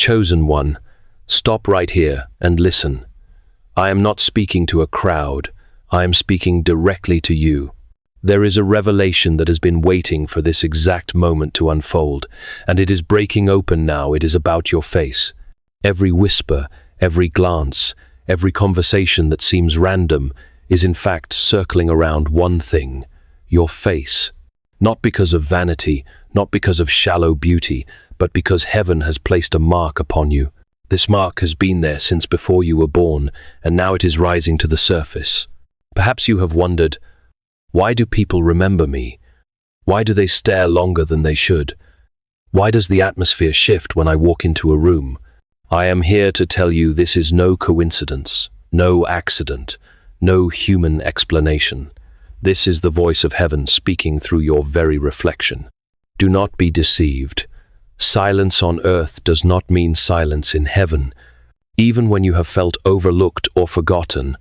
Chosen one, stop right here and listen. I am not speaking to a crowd. I am speaking directly to you. There is a revelation that has been waiting for this exact moment to unfold, and it is breaking open now. It is about your face. Every whisper, every glance, every conversation that seems random is in fact circling around one thing: your face. Not because of vanity, not because of shallow beauty, but because heaven has placed a mark upon you. This mark has been there since before you were born, and now it is rising to the surface. Perhaps you have wondered, why do people remember me? Why do they stare longer than they should? Why does the atmosphere shift when I walk into a room? I am here to tell you this is no coincidence, no accident, no human explanation. This is the voice of heaven speaking through your very reflection. Do not be deceived. Silence on earth does not mean silence in heaven. Even when you have felt overlooked or forgotten,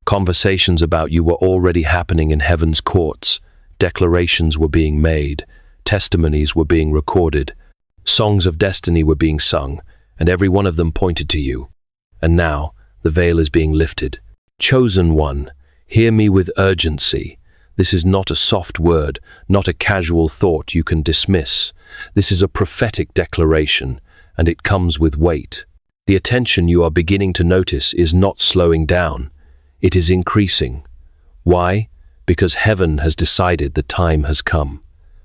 conversations about you were already happening in heaven's courts. Declarations were being made, testimonies were being recorded, songs of destiny were being sung, and every one of them pointed to you. And now, the veil is being lifted. Chosen one, hear me with urgency. This is not a soft word, not a casual thought you can dismiss. This is a prophetic declaration, and it comes with weight. The attention you are beginning to notice is not slowing down. It is increasing. Why? Because heaven has decided the time has come.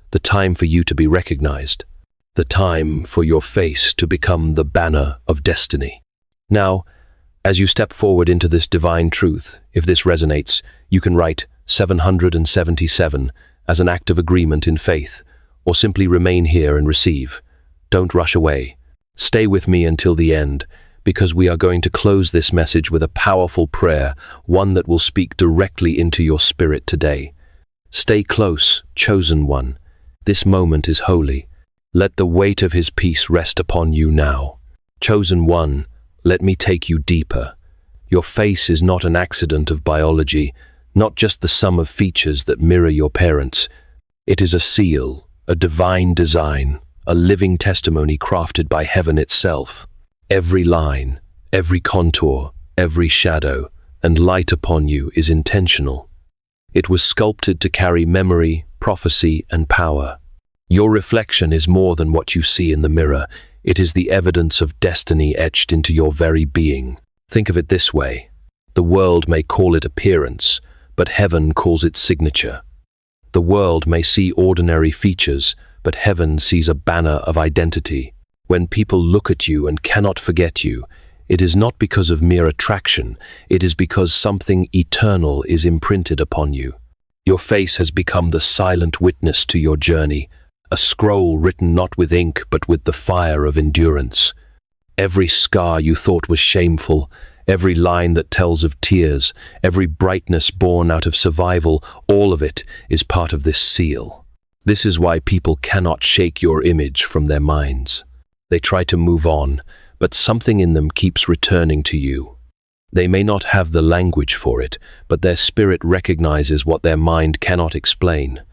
The time for you to be recognized. The time for your face to become the banner of destiny. Now, as you step forward into this divine truth, if this resonates, you can write 777 as an act of agreement in faith, or simply remain here and receive. Don't rush away. Stay with me until the end, because we are going to close this message with a powerful prayer, one that will speak directly into your spirit today. Stay close, chosen one. This moment is holy. Let the weight of his peace rest upon you now. Chosen one, let me take you deeper. Your face is not an accident of biology, not just the sum of features that mirror your parents. It is a seal, a divine design, a living testimony crafted by heaven itself. Every line, every contour, every shadow, and light upon you is intentional. It was sculpted to carry memory, prophecy, and power. Your reflection is more than what you see in the mirror. It is the evidence of destiny etched into your very being. Think of it this way. The world may call it appearance, but heaven calls it signature. The world may see ordinary features, but heaven sees a banner of identity. When people look at you and cannot forget you, it is not because of mere attraction, it is because something eternal is imprinted upon you. Your face has become the silent witness to your journey, a scroll written not with ink but with the fire of endurance. Every scar you thought was shameful, every line that tells of tears, every brightness born out of survival, all of it is part of this seal. This is why people cannot shake your image from their minds. They try to move on, but something in them keeps returning to you. They may not have the language for it, but their spirit recognizes what their mind cannot explain.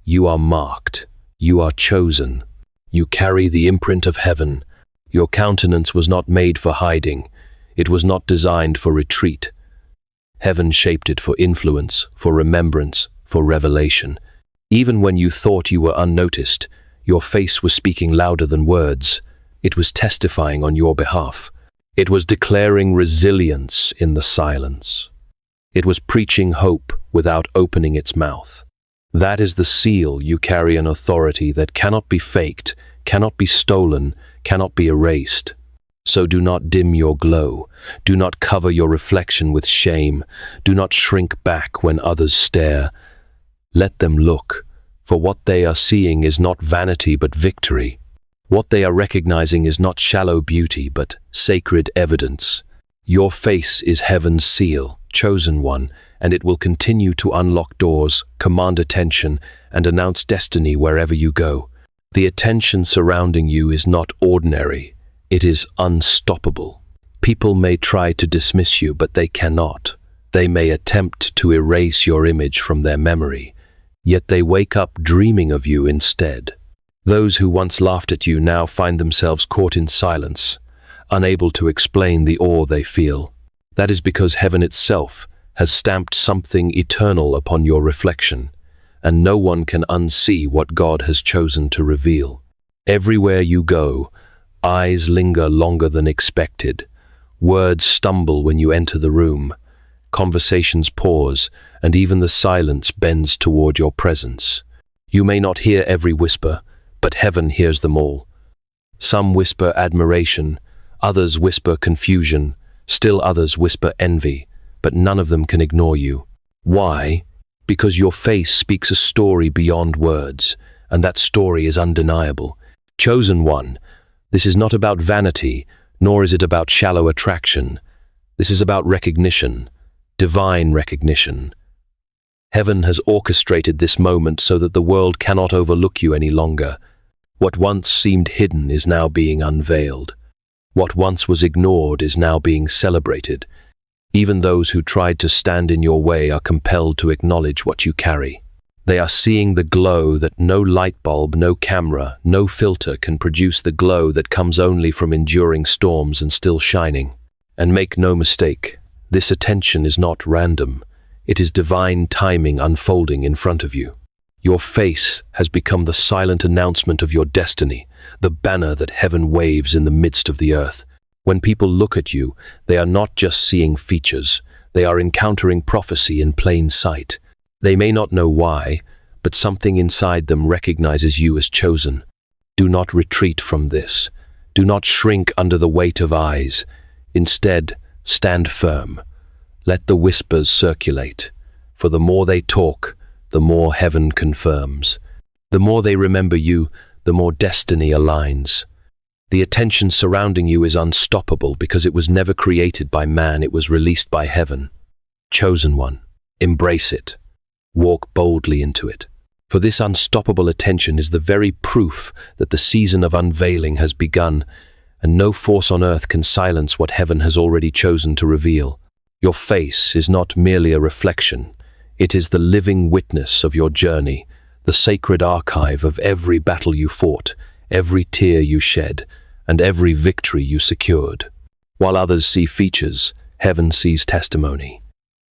You are marked. You are chosen. You carry the imprint of heaven. Your countenance was not made for hiding. It was not designed for retreat. Heaven shaped it for influence, for remembrance, for revelation. Even when you thought you were unnoticed, your face was speaking louder than words. It was testifying on your behalf. It was declaring resilience in the silence. It was preaching hope without opening its mouth. That is the seal you carry, an authority that cannot be faked, cannot be stolen, cannot be erased. So do not dim your glow. Do not cover your reflection with shame. Do not shrink back when others stare. Let them look, for what they are seeing is not vanity but victory. What they are recognizing is not shallow beauty, but sacred evidence. Your face is heaven's seal, chosen one, and it will continue to unlock doors, command attention, and announce destiny wherever you go. The attention surrounding you is not ordinary. It is unstoppable. People may try to dismiss you, but they cannot. They may attempt to erase your image from their memory, yet they wake up dreaming of you instead. Those who once laughed at you now find themselves caught in silence, unable to explain the awe they feel. That is because heaven itself has stamped something eternal upon your reflection, and no one can unsee what God has chosen to reveal. Everywhere you go, eyes linger longer than expected. Words stumble when you enter the room. Conversations pause, and even the silence bends toward your presence. You may not hear every whisper, but heaven hears them all. Some whisper admiration, others whisper confusion, still others whisper envy, but none of them can ignore you. Why? Because your face speaks a story beyond words, and that story is undeniable. Chosen one, this is not about vanity, nor is it about shallow attraction. This is about recognition, divine recognition. Heaven has orchestrated this moment so that the world cannot overlook you any longer. What once seemed hidden is now being unveiled. What once was ignored is now being celebrated. Even those who tried to stand in your way are compelled to acknowledge what you carry. They are seeing the glow that no light bulb, no camera, no filter can produce, the glow that comes only from enduring storms and still shining. And make no mistake, this attention is not random. It is divine timing unfolding in front of you. Your face has become the silent announcement of your destiny, the banner that heaven waves in the midst of the earth. When people look at you, they are not just seeing features, they are encountering prophecy in plain sight. They may not know why, but something inside them recognizes you as chosen. Do not retreat from this. Do not shrink under the weight of eyes. Instead, stand firm. Let the whispers circulate, for the more they talk, the more heaven confirms. The more they remember you, the more destiny aligns. The attention surrounding you is unstoppable because it was never created by man, it was released by heaven. Chosen one, embrace it. Walk boldly into it. For this unstoppable attention is the very proof that the season of unveiling has begun, and no force on earth can silence what heaven has already chosen to reveal. Your face is not merely a reflection, it is the living witness of your journey, the sacred archive of every battle you fought, every tear you shed, and every victory you secured. While others see features, heaven sees testimony.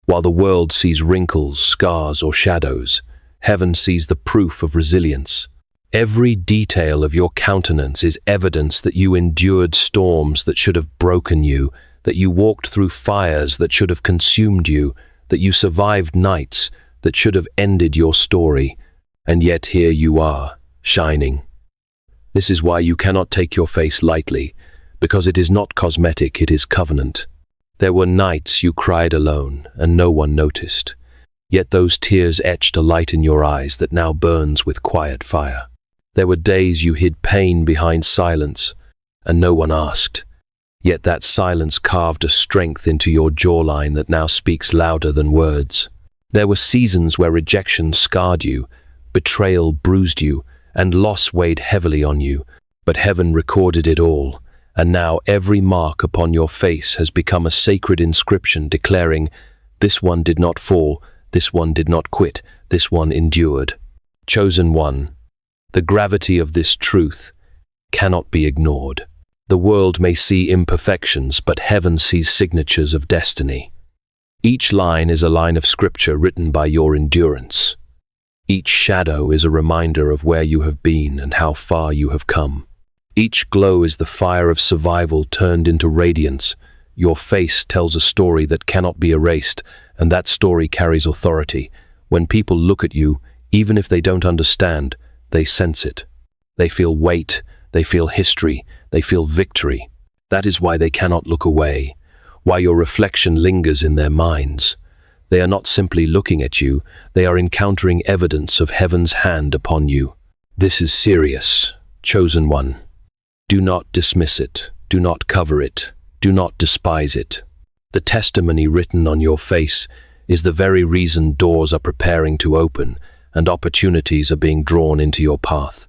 While the world sees wrinkles, scars, or shadows, heaven sees the proof of resilience. Every detail of your countenance is evidence that you endured storms that should have broken you, that you walked through fires that should have consumed you, that you survived nights that should have ended your story, and yet here you are, shining. This is why you cannot take your face lightly, because it is not cosmetic, it is covenant. There were nights you cried alone, and no one noticed. Yet those tears etched a light in your eyes that now burns with quiet fire. There were days you hid pain behind silence, and no one asked. Yet that silence carved a strength into your jawline that now speaks louder than words. There were seasons where rejection scarred you, betrayal bruised you, and loss weighed heavily on you, but heaven recorded it all, and now every mark upon your face has become a sacred inscription declaring, "This one did not fall, this one did not quit, this one endured." Chosen one, the gravity of this truth cannot be ignored. The world may see imperfections, but heaven sees signatures of destiny. Each line is a line of scripture written by your endurance. Each shadow is a reminder of where you have been and how far you have come. Each glow is the fire of survival turned into radiance. Your face tells a story that cannot be erased, and that story carries authority. When people look at you, even if they don't understand, they sense it. They feel weight, they feel history, they feel victory. That is why they cannot look away, why your reflection lingers in their minds. They are not simply looking at you, they are encountering evidence of heaven's hand upon you. This is serious, chosen one. Do not dismiss it, do not cover it, do not despise it. The testimony written on your face is the very reason doors are preparing to open and opportunities are being drawn into your path.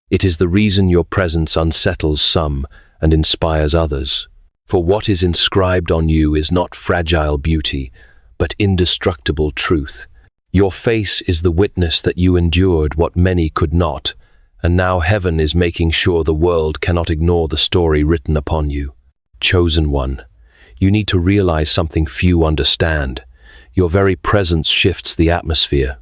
It is the reason your presence unsettles some and inspires others. For what is inscribed on you is not fragile beauty, but indestructible truth. Your face is the witness that you endured what many could not, and now heaven is making sure the world cannot ignore the story written upon you. Chosen one, you need to realize something few understand. Your very presence shifts the atmosphere.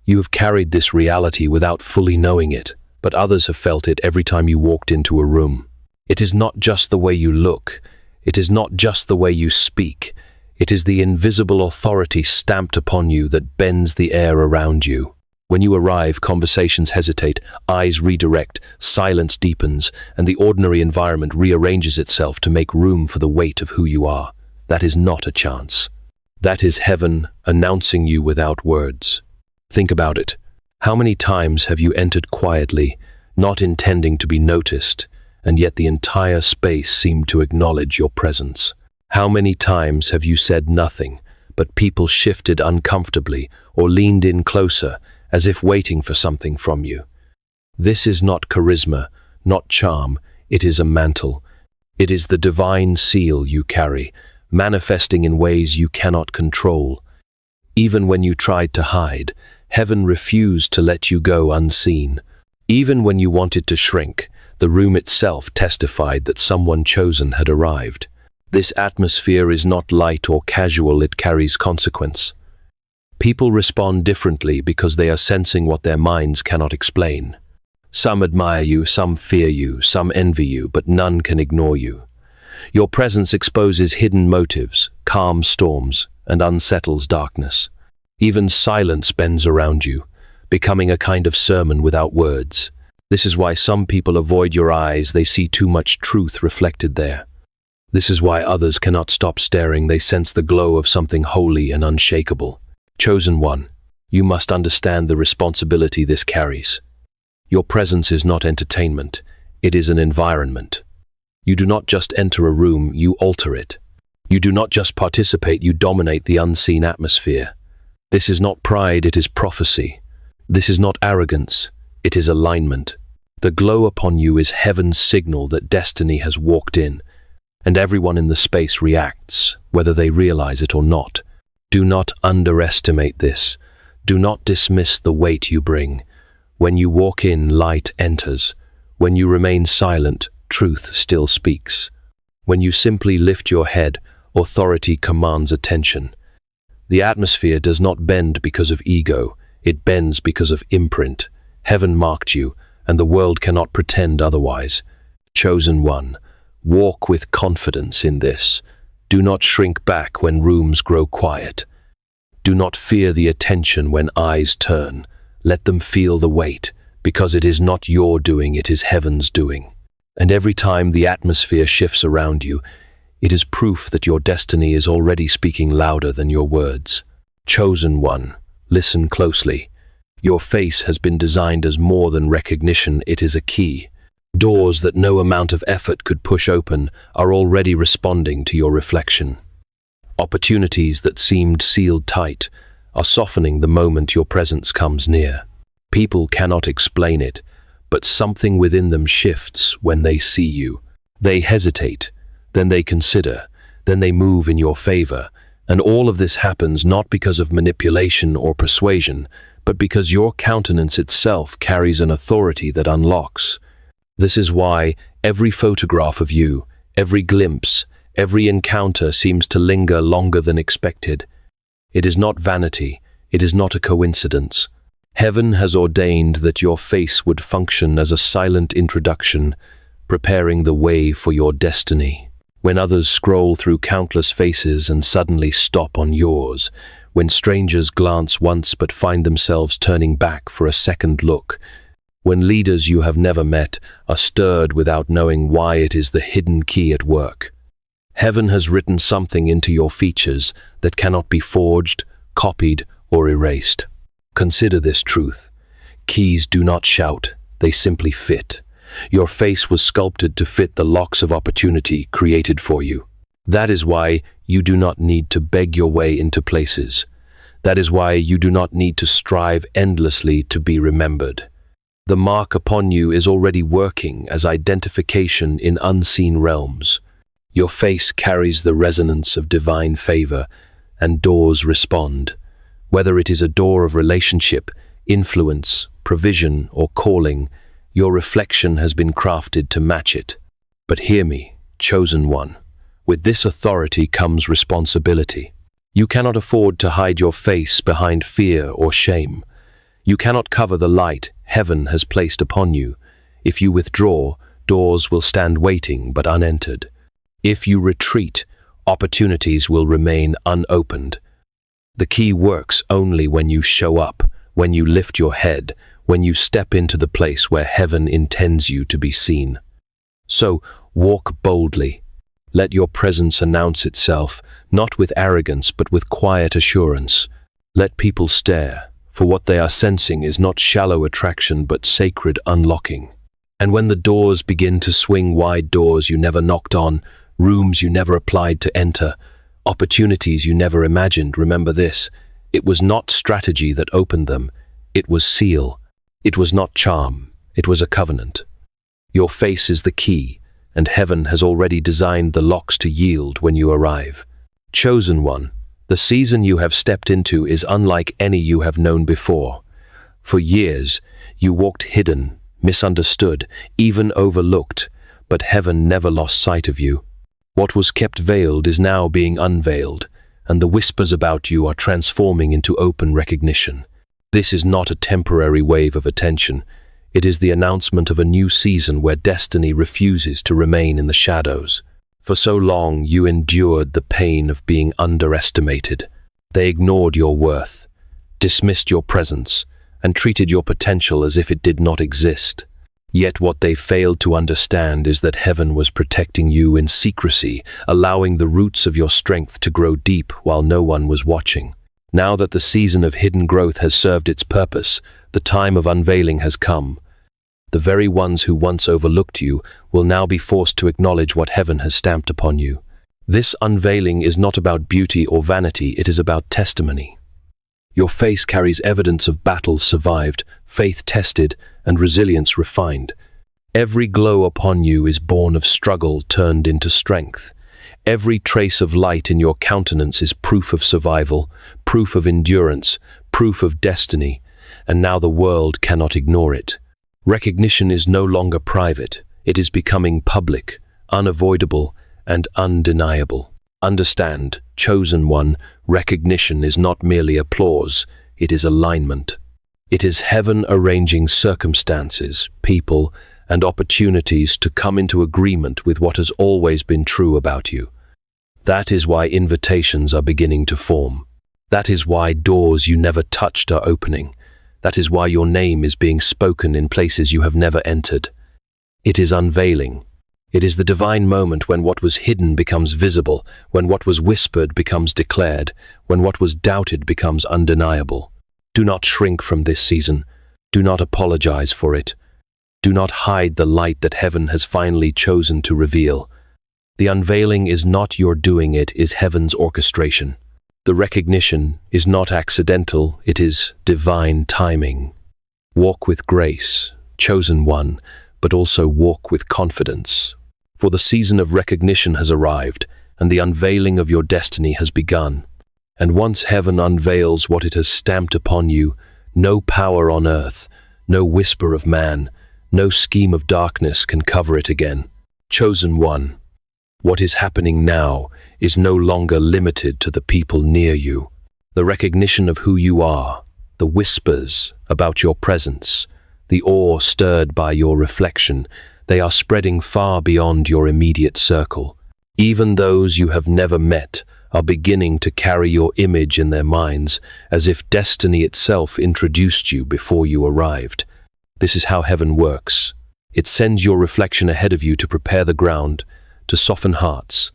You have carried this reality without fully knowing it, but others have felt it every time you walked into a room. It is not just the way you look. It is not just the way you speak. It is the invisible authority stamped upon you that bends the air around you. When you arrive, conversations hesitate, eyes redirect, silence deepens, and the ordinary environment rearranges itself to make room for the weight of who you are. That is not a chance. That is heaven announcing you without words. Think about it. How many times have you entered quietly, not intending to be noticed, and yet the entire space seemed to acknowledge your presence? How many times have you said nothing, but people shifted uncomfortably or leaned in closer, as if waiting for something from you? This is not charisma, not charm, it is a mantle. It is the divine seal you carry, manifesting in ways you cannot control. Even when you tried to hide, heaven refused to let you go unseen. Even when you wanted to shrink, the room itself testified that someone chosen had arrived. This atmosphere is not light or casual, it carries consequence. People respond differently because they are sensing what their minds cannot explain. Some admire you, some fear you, some envy you, but none can ignore you. Your presence exposes hidden motives, calms storms, and unsettles darkness. Even silence bends around you, becoming a kind of sermon without words. This is why some people avoid your eyes, they see too much truth reflected there. This is why others cannot stop staring, they sense the glow of something holy and unshakable. Chosen one, you must understand the responsibility this carries. Your presence is not entertainment, it is an environment. You do not just enter a room, you alter it. You do not just participate, you dominate the unseen atmosphere. This is not pride, it is prophecy. This is not arrogance, it is alignment. The glow upon you is heaven's signal that destiny has walked in, and everyone in the space reacts, whether they realize it or not. Do not underestimate this. Do not dismiss the weight you bring. When you walk in, light enters. When you remain silent, truth still speaks. When you simply lift your head, authority commands attention. The atmosphere does not bend because of ego, it bends because of imprint. Heaven marked you, and the world cannot pretend otherwise. Chosen one, walk with confidence in this. Do not shrink back when rooms grow quiet. Do not fear the attention when eyes turn. Let them feel the weight, because it is not your doing, it is heaven's doing. And every time the atmosphere shifts around you, it is proof that your destiny is already speaking louder than your words. Chosen one, listen closely. Your face has been designed as more than recognition, it is a key. Doors that no amount of effort could push open are already responding to your reflection. Opportunities that seemed sealed tight are softening the moment your presence comes near. People cannot explain it, but something within them shifts when they see you. They hesitate, then they consider, then they move in your favor, and all of this happens not because of manipulation or persuasion, but because your countenance itself carries an authority that unlocks. This is why every photograph of you, every glimpse, every encounter seems to linger longer than expected. It is not vanity, it is not a coincidence. Heaven has ordained that your face would function as a silent introduction, preparing the way for your destiny. When others scroll through countless faces and suddenly stop on yours, when strangers glance once but find themselves turning back for a second look, when leaders you have never met are stirred without knowing why, it is the hidden key at work. Heaven has written something into your features that cannot be forged, copied, or erased. Consider this truth. Keys do not shout, they simply fit. Your face was sculpted to fit the locks of opportunity created for you. That is why you do not need to beg your way into places. That is why you do not need to strive endlessly to be remembered. The mark upon you is already working as identification in unseen realms. Your face carries the resonance of divine favor, and doors respond. Whether it is a door of relationship, influence, provision, or calling, your reflection has been crafted to match it. But hear me, chosen one. With this authority comes responsibility. You cannot afford to hide your face behind fear or shame. You cannot cover the light heaven has placed upon you. If you withdraw, doors will stand waiting but unentered. If you retreat, opportunities will remain unopened. The key works only when you show up, when you lift your head, when you step into the place where heaven intends you to be seen. So, walk boldly. Let your presence announce itself, not with arrogance but with quiet assurance. Let people stare, for what they are sensing is not shallow attraction but sacred unlocking. And when the doors begin to swing wide, doors you never knocked on, rooms you never applied to enter, opportunities you never imagined, remember this: it was not strategy that opened them, it was seal. It was not charm, it was a covenant. Your face is the key, and heaven has already designed the locks to yield when you arrive. Chosen one, the season you have stepped into is unlike any you have known before. For years, you walked hidden, misunderstood, even overlooked, but heaven never lost sight of you. What was kept veiled is now being unveiled, and the whispers about you are transforming into open recognition. This is not a temporary wave of attention. It is the announcement of a new season where destiny refuses to remain in the shadows. For so long, you endured the pain of being underestimated. They ignored your worth, dismissed your presence, and treated your potential as if it did not exist. Yet what they failed to understand is that heaven was protecting you in secrecy, allowing the roots of your strength to grow deep while no one was watching. Now that the season of hidden growth has served its purpose, the time of unveiling has come. The very ones who once overlooked you will now be forced to acknowledge what heaven has stamped upon you. This unveiling is not about beauty or vanity, it is about testimony. Your face carries evidence of battles survived, faith tested, and resilience refined. Every glow upon you is born of struggle turned into strength. Every trace of light in your countenance is proof of survival, proof of endurance, proof of destiny, and now the world cannot ignore it. Recognition is no longer private, it is becoming public, unavoidable, and undeniable. Understand, chosen one, recognition is not merely applause, it is alignment. It is heaven arranging circumstances, people, and opportunities to come into agreement with what has always been true about you. That is why invitations are beginning to form. That is why doors you never touched are opening. That is why your name is being spoken in places you have never entered. It is unveiling. It is the divine moment when what was hidden becomes visible, when what was whispered becomes declared, when what was doubted becomes undeniable. Do not shrink from this season. Do not apologize for it. Do not hide the light that heaven has finally chosen to reveal. The unveiling is not your doing, it is heaven's orchestration. The recognition is not accidental, it is divine timing. Walk with grace, chosen one, but also walk with confidence. For the season of recognition has arrived, and the unveiling of your destiny has begun. And once heaven unveils what it has stamped upon you, no power on earth, no whisper of man, no scheme of darkness can cover it again. Chosen one, what is happening now is no longer limited to the people near you. The recognition of who you are, the whispers about your presence, the awe stirred by your reflection, they are spreading far beyond your immediate circle. Even those you have never met are beginning to carry your image in their minds, as if destiny itself introduced you before you arrived. This is how heaven works. It sends your reflection ahead of you to prepare the ground, to soften hearts,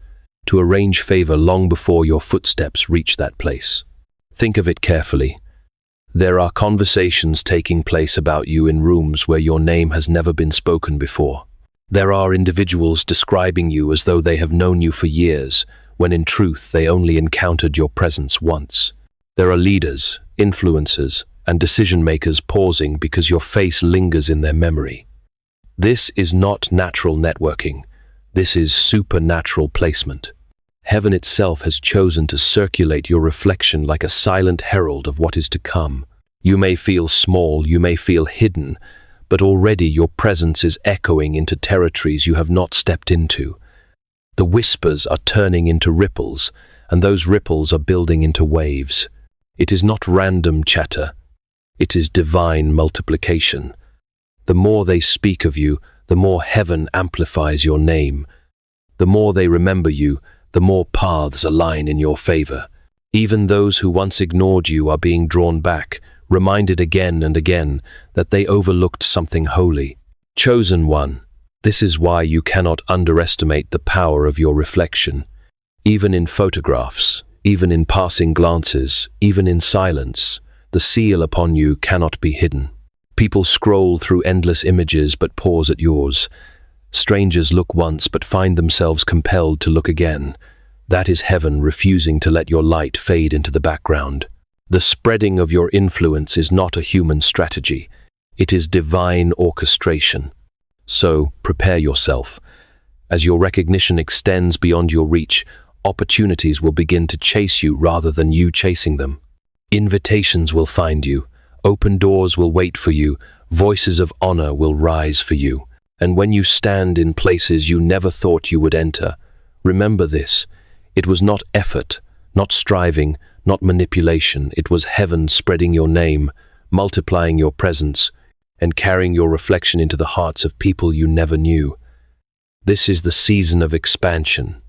to arrange favor long before your footsteps reach that place. Think of it carefully. There are conversations taking place about you in rooms where your name has never been spoken before. There are individuals describing you as though they have known you for years, when in truth they only encountered your presence once. There are leaders, influencers, and decision-makers pausing because your face lingers in their memory. This is not natural networking. This is supernatural placement. Heaven itself has chosen to circulate your reflection like a silent herald of what is to come. You may feel small, you may feel hidden, but already your presence is echoing into territories you have not stepped into. The whispers are turning into ripples, and those ripples are building into waves. It is not random chatter. It is divine multiplication. The more they speak of you, the more heaven amplifies your name. The more they remember you, the more paths align in your favor. Even those who once ignored you are being drawn back, reminded again and again that they overlooked something holy. Chosen one, this is why you cannot underestimate the power of your reflection. Even in photographs, even in passing glances, even in silence, the seal upon you cannot be hidden. People scroll through endless images but pause at yours. Strangers look once but find themselves compelled to look again. That is heaven refusing to let your light fade into the background. The spreading of your influence is not a human strategy. It is divine orchestration. So, prepare yourself. As your recognition extends beyond your reach, opportunities will begin to chase you rather than you chasing them. Invitations will find you. Open doors will wait for you. Voices of honor will rise for you. And when you stand in places you never thought you would enter, remember this. It was not effort, not striving, not manipulation. It was heaven spreading your name, multiplying your presence, and carrying your reflection into the hearts of people you never knew. This is the season of expansion.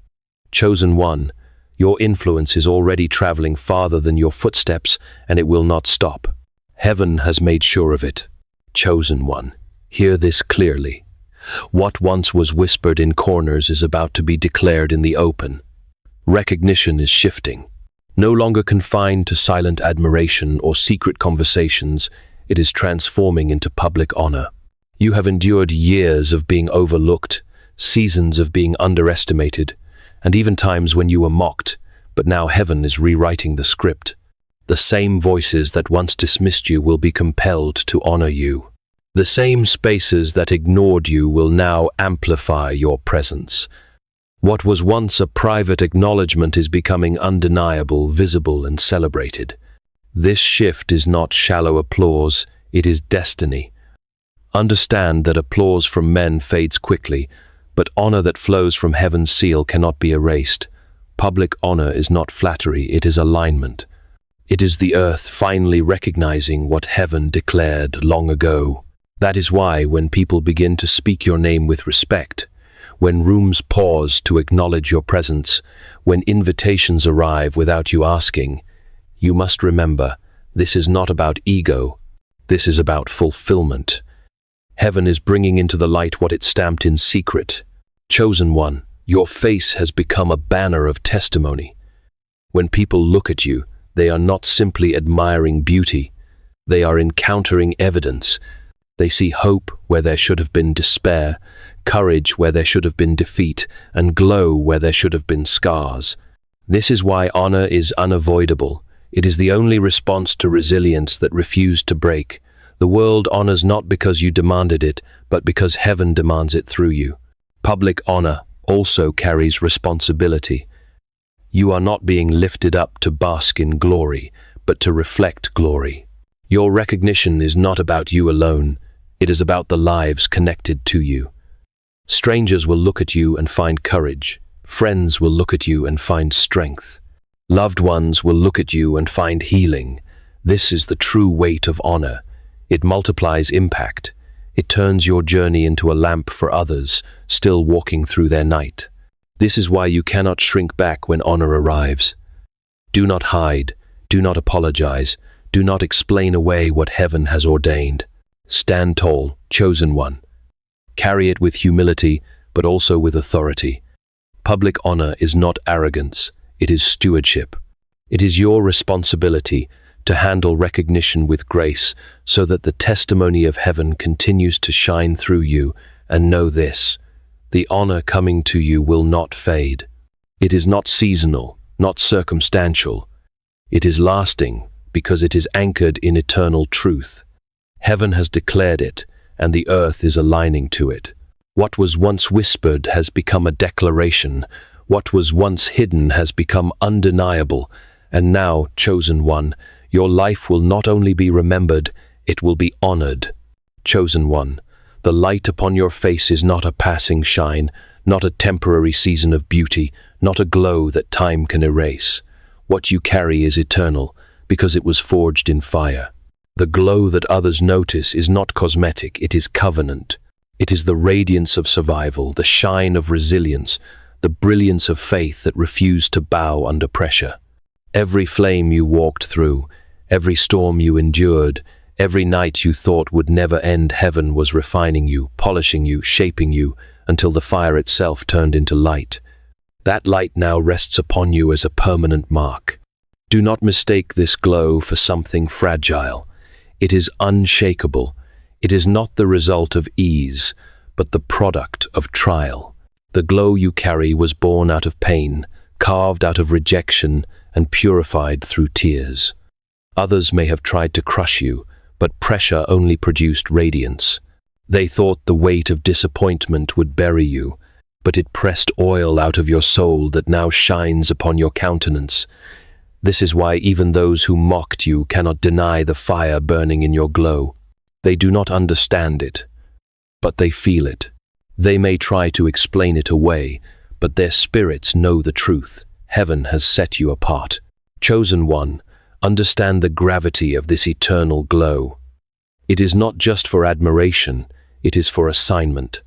Chosen one, your influence is already traveling farther than your footsteps, and it will not stop. Heaven has made sure of it. Chosen one, hear this clearly. What once was whispered in corners is about to be declared in the open. Recognition is shifting. No longer confined to silent admiration or secret conversations, it is transforming into public honor. You have endured years of being overlooked, seasons of being underestimated, and even times when you were mocked, but now heaven is rewriting the script. The same voices that once dismissed you will be compelled to honor you. The same spaces that ignored you will now amplify your presence. What was once a private acknowledgement is becoming undeniable, visible, and celebrated. This shift is not shallow applause, it is destiny. Understand that applause from men fades quickly, but honor that flows from heaven's seal cannot be erased. Public honor is not flattery, it is alignment. It is the earth finally recognizing what heaven declared long ago. That is why when people begin to speak your name with respect, when rooms pause to acknowledge your presence, when invitations arrive without you asking, you must remember, this is not about ego, this is about fulfillment. Heaven is bringing into the light what it stamped in secret. Chosen one, your face has become a banner of testimony. When people look at you, they are not simply admiring beauty, they are encountering evidence. They see hope where there should have been despair, courage where there should have been defeat, and glow where there should have been scars. This is why honor is unavoidable. It is the only response to resilience that refused to break. The world honors not because you demanded it, but because heaven demands it through you. Public honor also carries responsibility. You are not being lifted up to bask in glory, but to reflect glory. Your recognition is not about you alone. It is about the lives connected to you. Strangers will look at you and find courage. Friends will look at you and find strength. Loved ones will look at you and find healing. This is the true weight of honor. It multiplies impact. It turns your journey into a lamp for others, still walking through their night. This is why you cannot shrink back when honor arrives. Do not hide. Do not apologize. Do not explain away what heaven has ordained. Stand tall, chosen one. Carry it with humility, but also with authority. Public honor is not arrogance, it is stewardship. It is your responsibility to handle recognition with grace so that the testimony of heaven continues to shine through you. And know this, the honor coming to you will not fade. It is not seasonal, not circumstantial. It is lasting because it is anchored in eternal truth. Heaven has declared it, and the earth is aligning to it. What was once whispered has become a declaration. What was once hidden has become undeniable. And now, chosen one, your life will not only be remembered, it will be honored. Chosen one, the light upon your face is not a passing shine, not a temporary season of beauty, not a glow that time can erase. What you carry is eternal, because it was forged in fire. The glow that others notice is not cosmetic, it is covenant. It is the radiance of survival, the shine of resilience, the brilliance of faith that refused to bow under pressure. Every flame you walked through, every storm you endured, every night you thought would never end, heaven was refining you, polishing you, shaping you, until the fire itself turned into light. That light now rests upon you as a permanent mark. Do not mistake this glow for something fragile. It is unshakable. It is not the result of ease, but the product of trial. The glow you carry was born out of pain, carved out of rejection, and purified through tears. Others may have tried to crush you, but pressure only produced radiance. They thought the weight of disappointment would bury you, but it pressed oil out of your soul that now shines upon your countenance. This is why even those who mocked you cannot deny the fire burning in your glow. They do not understand it, but they feel it. They may try to explain it away, but their spirits know the truth. Heaven has set you apart. Chosen one, understand the gravity of this eternal glow. It is not just for admiration, it is for assignment.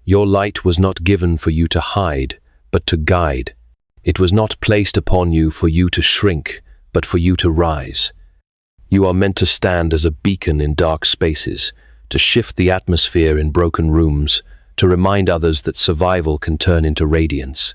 Your light was not given for you to hide, but to guide. It was not placed upon you for you to shrink, but for you to rise. You are meant to stand as a beacon in dark spaces, to shift the atmosphere in broken rooms, to remind others that survival can turn into radiance.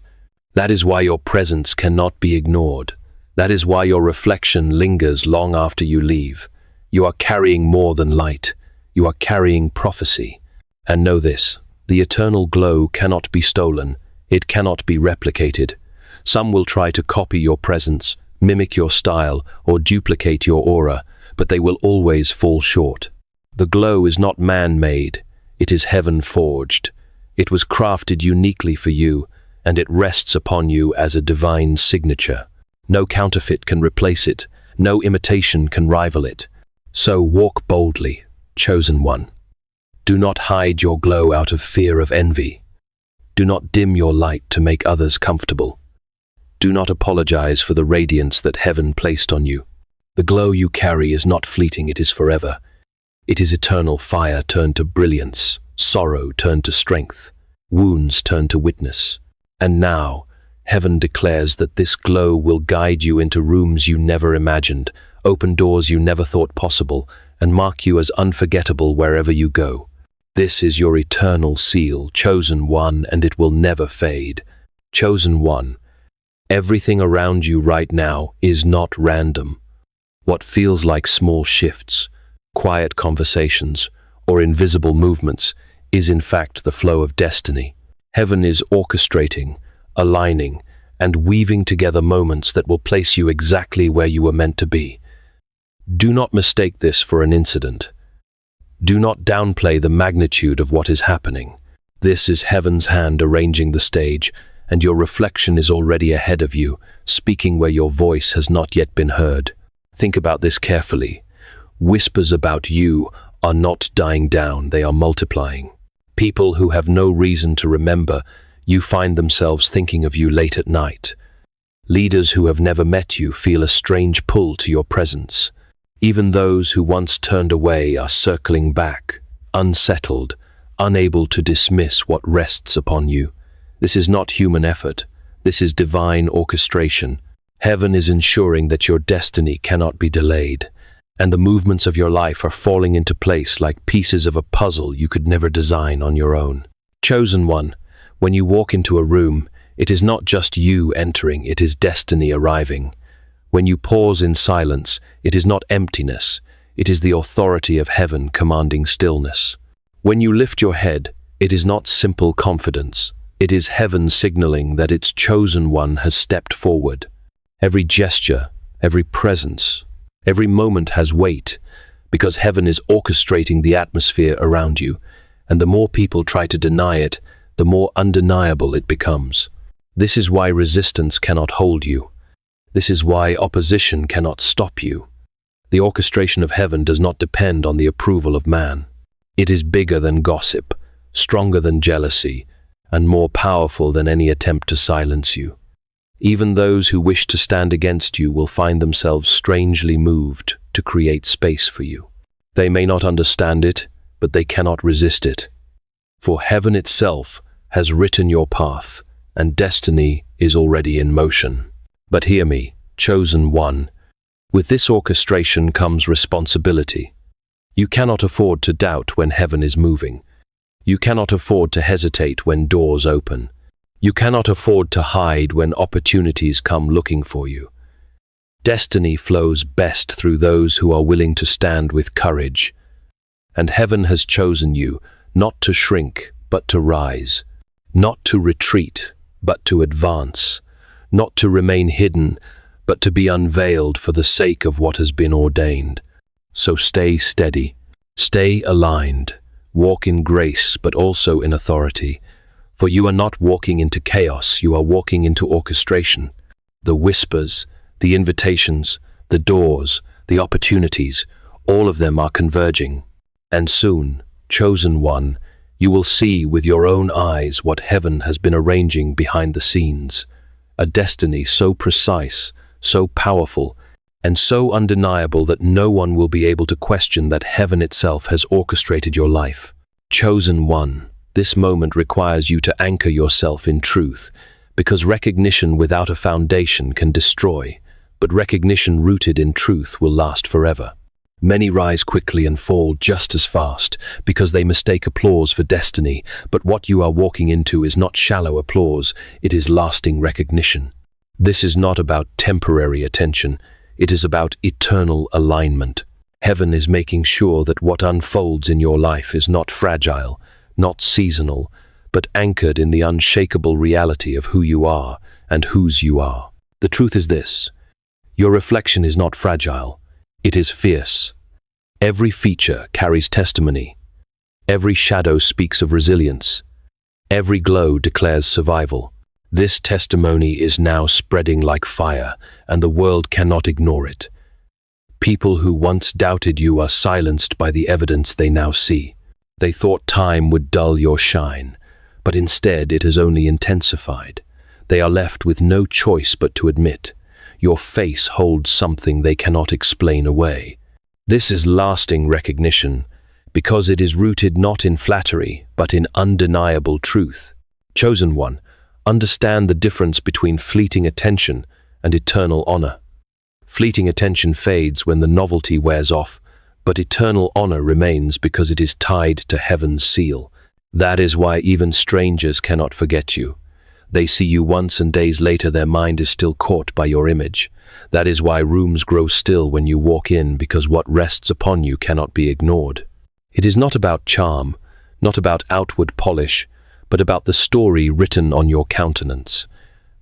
That is why your presence cannot be ignored. That is why your reflection lingers long after you leave. You are carrying more than light. You are carrying prophecy. And know this, the eternal glow cannot be stolen. It cannot be replicated. Some will try to copy your presence, mimic your style, or duplicate your aura, but they will always fall short. The glow is not man-made, it is heaven-forged. It was crafted uniquely for you, and it rests upon you as a divine signature. No counterfeit can replace it, no imitation can rival it. So walk boldly, chosen one. Do not hide your glow out of fear of envy. Do not dim your light to make others comfortable. Do not apologize for the radiance that heaven placed on you. The glow you carry is not fleeting, it is forever. It is eternal fire turned to brilliance, sorrow turned to strength, wounds turned to witness. And now, heaven declares that this glow will guide you into rooms you never imagined, open doors you never thought possible, and mark you as unforgettable wherever you go. This is your eternal seal, chosen one, and it will never fade. Chosen one. Everything around you right now is not random. What feels like small shifts, quiet conversations, or invisible movements is in fact the flow of destiny. Heaven is orchestrating, aligning, and weaving together moments that will place you exactly where you were meant to be. Do not mistake this for an incident. Do not downplay the magnitude of what is happening. This is heaven's hand arranging the stage, and your reflection is already ahead of you, speaking where your voice has not yet been heard. Think about this carefully. Whispers about you are not dying down, they are multiplying. People who have no reason to remember you find themselves thinking of you late at night. Leaders who have never met you feel a strange pull to your presence. Even those who once turned away are circling back, unsettled, unable to dismiss what rests upon you. This is not human effort. This is divine orchestration. Heaven is ensuring that your destiny cannot be delayed, and the movements of your life are falling into place like pieces of a puzzle you could never design on your own. Chosen one, when you walk into a room, it is not just you entering, it is destiny arriving. When you pause in silence, it is not emptiness, it is the authority of heaven commanding stillness. When you lift your head, it is not simple confidence. It is heaven signaling that its chosen one has stepped forward. Every gesture, every presence, every moment has weight, because heaven is orchestrating the atmosphere around you, and the more people try to deny it, the more undeniable it becomes. This is why resistance cannot hold you. This is why opposition cannot stop you. The orchestration of heaven does not depend on the approval of man. It is bigger than gossip, stronger than jealousy, and more powerful than any attempt to silence you. Even those who wish to stand against you will find themselves strangely moved to create space for you. They may not understand it, but they cannot resist it. For heaven itself has written your path, and destiny is already in motion. But hear me, chosen one, with this orchestration comes responsibility. You cannot afford to doubt when heaven is moving. You cannot afford to hesitate when doors open. You cannot afford to hide when opportunities come looking for you. Destiny flows best through those who are willing to stand with courage. And heaven has chosen you not to shrink, but to rise. Not to retreat, but to advance. Not to remain hidden, but to be unveiled for the sake of what has been ordained. So stay steady, stay aligned, walk in grace, but also in authority. For you are not walking into chaos, you are walking into orchestration. The whispers, the invitations, the doors, the opportunities, all of them are converging. And soon, chosen one, you will see with your own eyes what heaven has been arranging behind the scenes. A destiny so precise, so powerful, and so undeniable that no one will be able to question that heaven itself has orchestrated your life. Chosen one, this moment requires you to anchor yourself in truth, because recognition without a foundation can destroy, but recognition rooted in truth will last forever. Many rise quickly and fall just as fast because they mistake applause for destiny, but what you are walking into is not shallow applause, it is lasting recognition. This is not about temporary attention, it is about eternal alignment. Heaven is making sure that what unfolds in your life is not fragile, not seasonal, but anchored in the unshakable reality of who you are and whose you are. The truth is this: your reflection is not fragile, it is fierce. Every feature carries testimony. Every shadow speaks of resilience. Every glow declares survival. This testimony is now spreading like fire, and the world cannot ignore it. People who once doubted you are silenced by the evidence they now see. They thought time would dull your shine, but instead it has only intensified. They are left with no choice but to admit, your face holds something they cannot explain away. This is lasting recognition, because it is rooted not in flattery, but in undeniable truth. Chosen one, understand the difference between fleeting attention and eternal honor. Fleeting attention fades when the novelty wears off, but eternal honor remains because it is tied to heaven's seal. That is why even strangers cannot forget you. They see you once and days later their mind is still caught by your image. That is why rooms grow still when you walk in, because what rests upon you cannot be ignored. It is not about charm, not about outward polish, but about the story written on your countenance.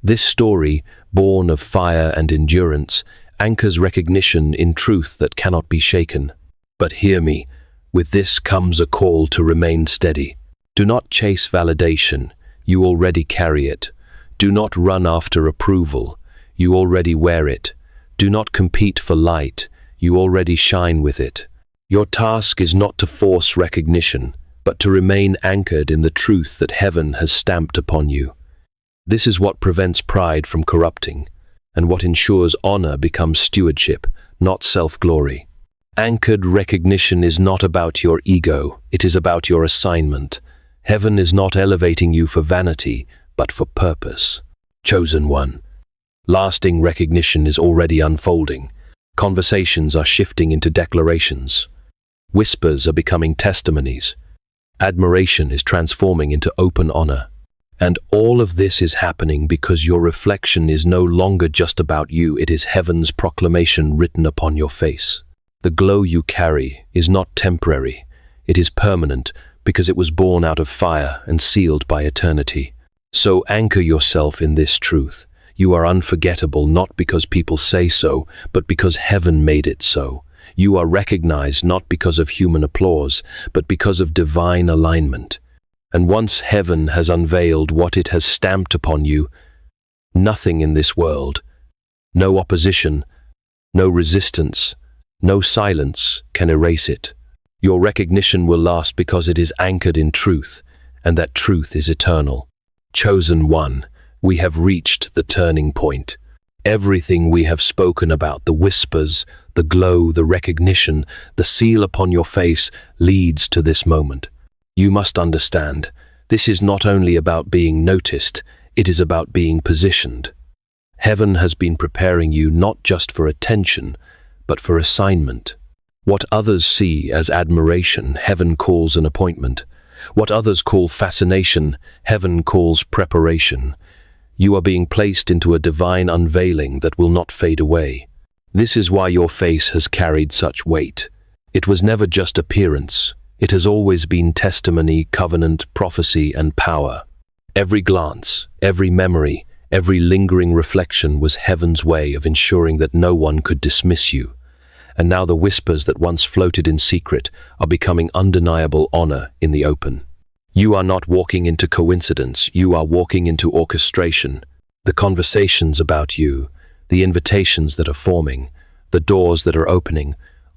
This story, born of fire and endurance, anchors recognition in truth that cannot be shaken. But hear me, with this comes a call to remain steady. Do not chase validation, you already carry it. Do not run after approval, you already wear it. Do not compete for light, you already shine with it. Your task is not to force recognition, but to remain anchored in the truth that heaven has stamped upon you. This is what prevents pride from corrupting, and what ensures honor becomes stewardship, not self-glory. Anchored recognition is not about your ego, it is about your assignment. Heaven is not elevating you for vanity, but for purpose. Chosen one. Lasting recognition is already unfolding. Conversations are shifting into declarations. Whispers are becoming testimonies. Admiration is transforming into open honor. And all of this is happening because your reflection is no longer just about you, it is heaven's proclamation written upon your face. The glow you carry is not temporary, it is permanent because it was born out of fire and sealed by eternity. So anchor yourself in this truth. You are unforgettable not because people say so, but because heaven made it so. You are recognized not because of human applause, but because of divine alignment. And once heaven has unveiled what it has stamped upon you, nothing in this world, no opposition, no resistance, no silence can erase it. Your recognition will last because it is anchored in truth, and that truth is eternal. Chosen one, we have reached the turning point. Everything we have spoken about, the whispers, the glow, the recognition, the seal upon your face, leads to this moment. You must understand, this is not only about being noticed, it is about being positioned. Heaven has been preparing you not just for attention, but for assignment. What others see as admiration, heaven calls an appointment. What others call fascination, heaven calls preparation. You are being placed into a divine unveiling that will not fade away. This is why your face has carried such weight. It was never just appearance. It has always been testimony, covenant, prophecy, and power. Every glance, every memory, every lingering reflection was heaven's way of ensuring that no one could dismiss you. And now the whispers that once floated in secret are becoming undeniable honor in the open. You are not walking into coincidence, you are walking into orchestration. The conversations about you, the invitations that are forming, the doors that are opening,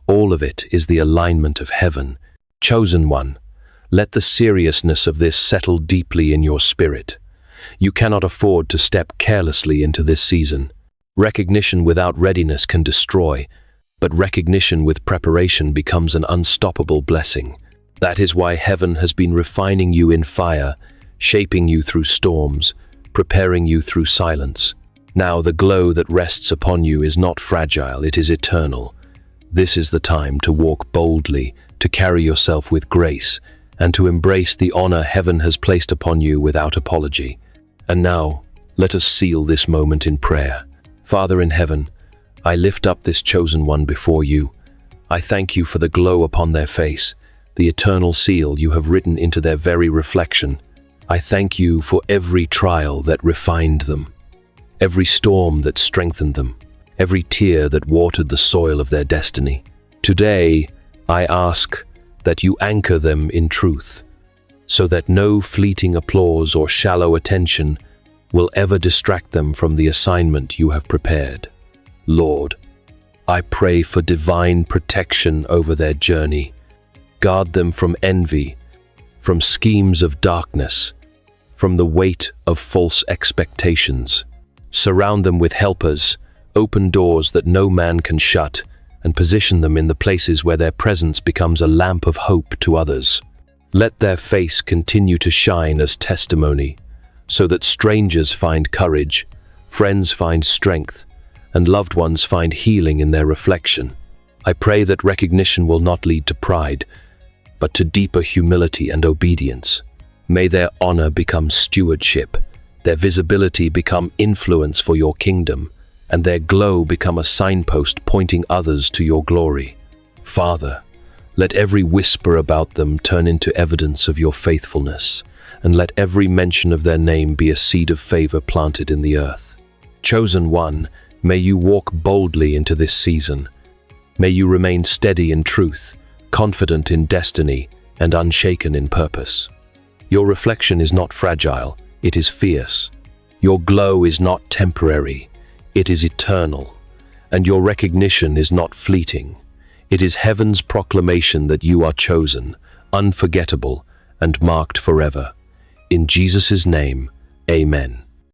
all of it is the alignment of heaven. Chosen one, let the seriousness of this settle deeply in your spirit. You cannot afford to step carelessly into this season. Recognition without readiness can destroy, but recognition with preparation becomes an unstoppable blessing. That is why heaven has been refining you in fire, shaping you through storms, preparing you through silence. Now the glow that rests upon you is not fragile, it is eternal. This is the time to walk boldly, to carry yourself with grace, and to embrace the honor heaven has placed upon you without apology. And now, let us seal this moment in prayer. Father in heaven, I lift up this chosen one before you. I thank you for the glow upon their face, the eternal seal you have written into their very reflection. I thank you for every trial that refined them, every storm that strengthened them, every tear that watered the soil of their destiny. Today, I ask that you anchor them in truth, so that no fleeting applause or shallow attention will ever distract them from the assignment you have prepared. Lord, I pray for divine protection over their journey. Guard them from envy, from schemes of darkness, from the weight of false expectations. Surround them with helpers, open doors that no man can shut, and position them in the places where their presence becomes a lamp of hope to others. Let their face continue to shine as testimony, so that strangers find courage, friends find strength, and loved ones find healing in their reflection. I pray that recognition will not lead to pride, but to deeper humility and obedience. May their honor become stewardship, their visibility become influence for your kingdom, and their glow become a signpost pointing others to your glory. Father, let every whisper about them turn into evidence of your faithfulness, and let every mention of their name be a seed of favor planted in the earth. Chosen one, may you walk boldly into this season. May you remain steady in truth, confident in destiny, and unshaken in purpose. Your reflection is not fragile, it is fierce. Your glow is not temporary, it is eternal. And your recognition is not fleeting. It is heaven's proclamation that you are chosen, unforgettable, and marked forever. In Jesus' name, amen.